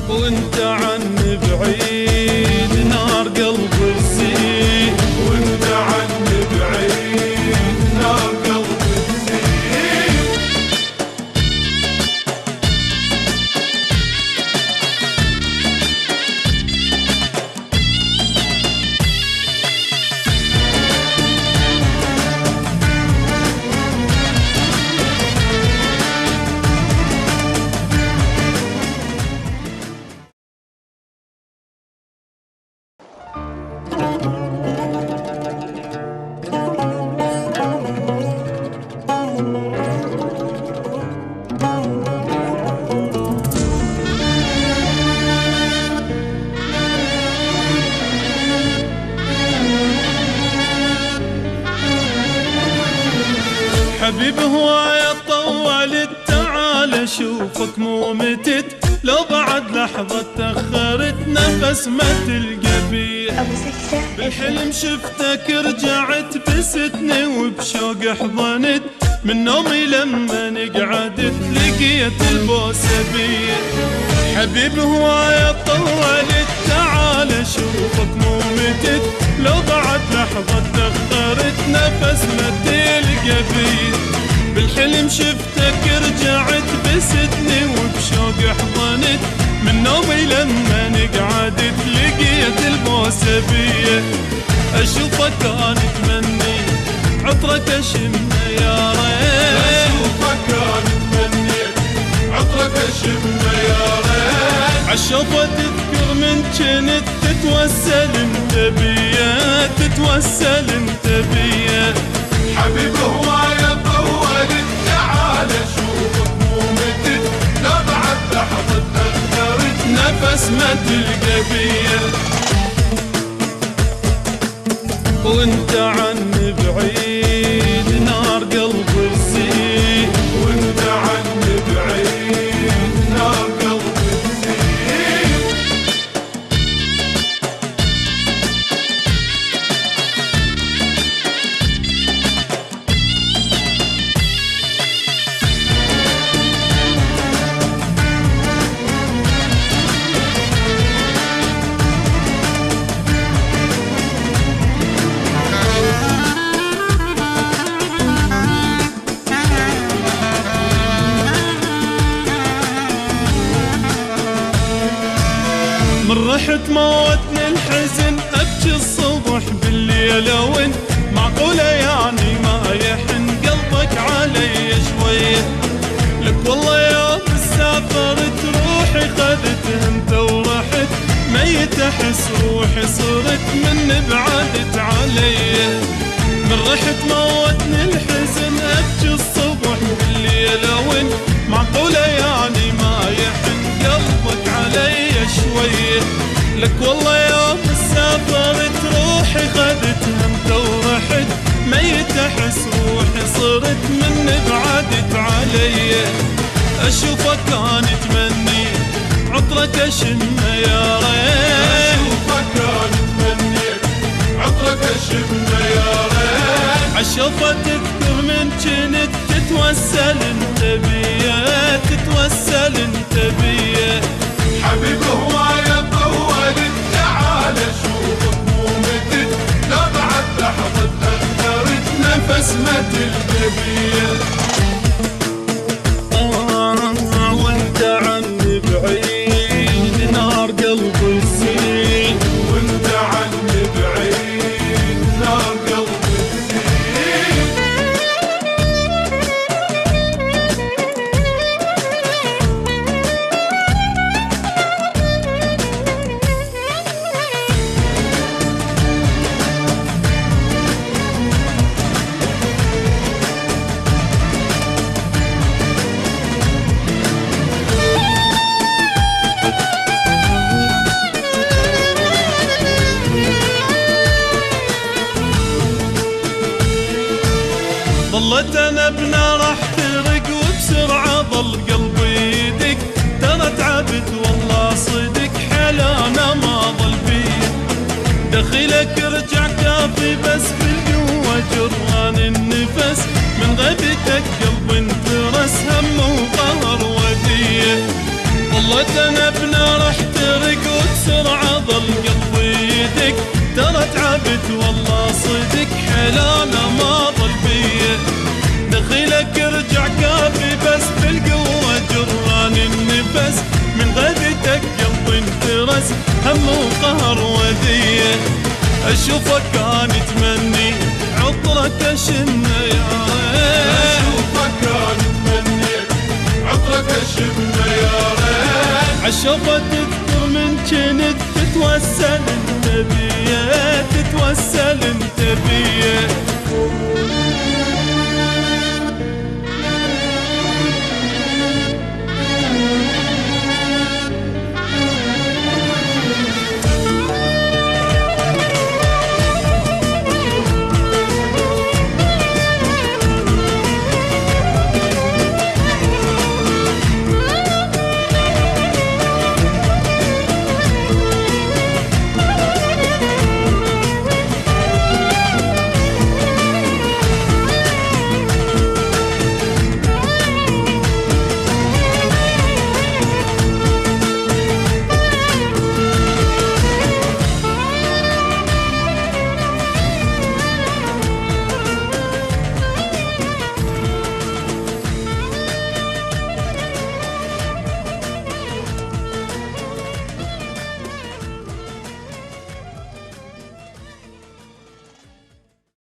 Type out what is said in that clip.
وانت عني بعيد نار قلبي تزيد، وانت عني بعيد نار قلبي تزيد. حبيب هواية طولت، تعال اشوفك مو متت، لو بعد لحظة تأخرت نفس ما تلقى بيه. بالحلم شفتك رجعت بستني وبشوق حضنت، من نومي لما نقعدت لقيت البوسة بيه. حبيب هواية طولت، تعال اشوفك مو متت، لو بعد لحظة تأخرت نفس ما تلقى بيه. بالحلم شفتك رجعت بستني وبشوق حضنت، من نومي لما نقعدت لقيت البوسة بيه. اشوفك انا اتمني عطرك اشمه يا ريت، اشوفك انا اتمني عطرك اشمه يا ريت. عالشوفة تذكر من جنت تتوسل انت بيا، تتوسل انت بيا. حبيب هواية طولت، تعال اشوفك مو متت، لا بعد لحظة تأخرت نفس ما تلقى بيا. وانت عني بعيد نار قلبي تزيد، وانت عني بعيد نار قلبي تزيد. من رحت موتني الحزن، ابكي الصبح بالليل وين معقولة يعني ما يحن قلبك علي شوية. لك والله يوم سافرت روحي خذت انت ورحت، ميت احس روحي صرت من بعدت علي. من رحت موتني الحزن، ابكي الصبح بالليل وين معقولة يعني ما يحن قلبك علي شوية. لك والله يوم سافرت روحي خذت همت ورحت، ميت احس روحي صرت من بعدت علي. اشوفك انا اتمني عطرك اشمه يا ريت، اشوفك انا اتمني عطرك اشمه يا ريت. عالشوفة تذكر من جنت تتوسل انت بيا، تتوسل انت بيا. حبيب هواية طولت، تعال اشوفك مو متت، لا بعد لحظة تأخرت نفس ما تلقى بيه. وانت عني بعيد نار قلبي تزيد، وانت عني بعيد نار قلبي تزيد. ظلت انا بنار احترق وبسرعة ظل قلبي يدق، ترى تعبت والله صدق حلانا ما ظل بيه. دخيلك رجع كافي بس بالقوة جران النفس، من غيبتك قلبي انترس هم وقهر وديه. ظلت انا بنار وبسرعة ظل قلبي يدق، ترى تعبت والله صدق حلانا ما ظل بيه. دخيلك ارجع كافي بس بالقوة جران النفس، من غيبتك قلبي انترس هم وقهر وذية. اشوفك كان تمني عطرك اشم يا ريت، اشوفك كان تمني عطرك اشم يا ريت. عالشوفة تذكر من جنت تتوسل انت بيه، تتوسل انت بيه.